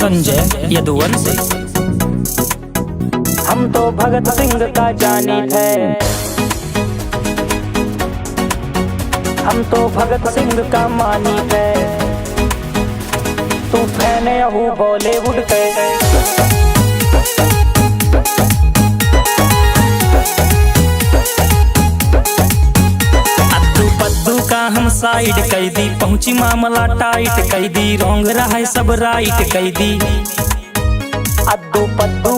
संजय यदुवंशी। हम तो भगत सिंह का जानी थे, हम तो भगत सिंह का मानी थे। तू फैन हूँ बॉलीवुड के, हम साइड कैदी पहुंची मामला टाइट कैदी रोंग रहा है सब राइट कैदी। अद्दू पद्दू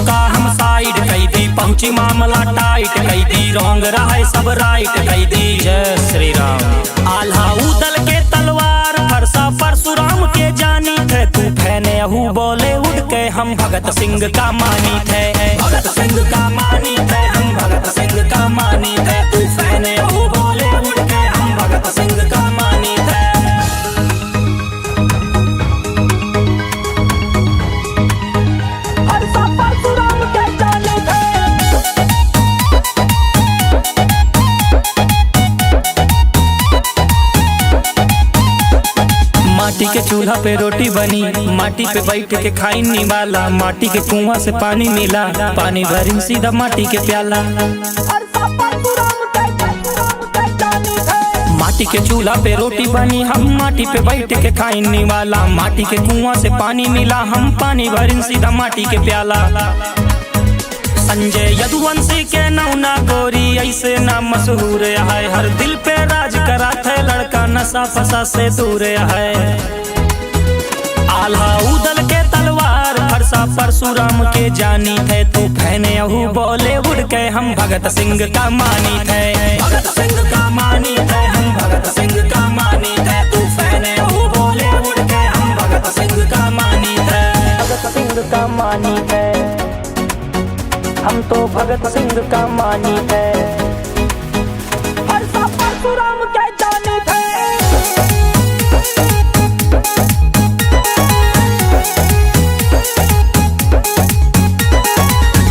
का हम साइड कैदी पहुंची मामला टाइट कैदी रोंग रहा है सब राइट कैदी। जय श्री राम। आल्हा उदल के तलवार फरसा परशुराम के जानी थे। तू फैने हूँ बॉलीवुड के, हम भगत सिंह का मानी थे। भगत सिंह का मानी थे, हम भगत सिंह का मानी थे। तू फैने हूँ बॉलीवुड के, हम भगत सिंह का मानी थे। फरसा परशुराम के जानी थे। माटी के चूल्हा पे रोटी बनी, माटी पे बैठ के खाई निवाला। माटी के कुआं से पानी मिला, पानी भरी सीधा माटी के प्याला। माटी के चूल्हा पे रोटी बनी, हम माटी पे बैठ के खाई निवाला। माटी के कुआं से पानी मिला, हम पानी भरी सीधा माटी के प्याला। संजय यदुवंशी के नौना गोरी ऐसे ना मशहूर है। हर दिल पे राज करा थे लड़का, नशा फसा से दूर है। आल्हा उदल के तलवार फरसा परशुराम के जानी थे। तू फैने हूँ बॉलीवुड के, हम भगत सिंह का मानी थे। भगत सिंह का मानी थे, हम भगत सिंह का मानी थे। तू फैने हूँ बॉलीवुड के, हम भगत सिंह का मानी थे। भगत सिंह का मानी थे, हम तो भगत सिंह का मानी थे। फरसा परशुराम के जानी थे।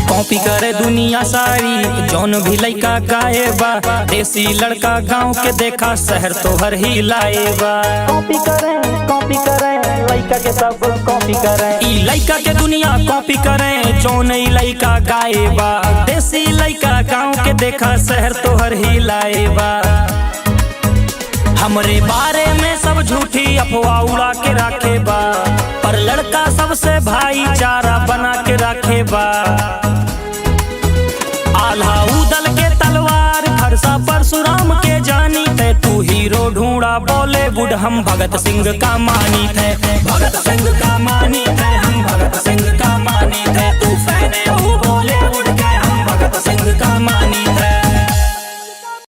कॉपी करे दुनिया सारी, जौन भी लइका गाएबा। देसी लड़का गांव के देखा, शहर तो हर ही लाएबा। कॉपी करें लइका के सब कॉपी करें। ई लइका के दुनिया कॉपी करें, जौन ई लइका गाएबा। देसी लइका गांव के देखा, शहर तो हर ही लाएबा। हमरे बारे में सब झूठी अफवाह उड़ा के रखेबा, पर लड़का सबसे भाईचारा बना के रखेबा। आल्हा उदल के तलवार फरसा परशुराम के जानी थे। तू हीरो ढूंढा बॉलीवुड, हम भगत सिंह का मानी थे। भगत सिंह का मानी थे, हम भगत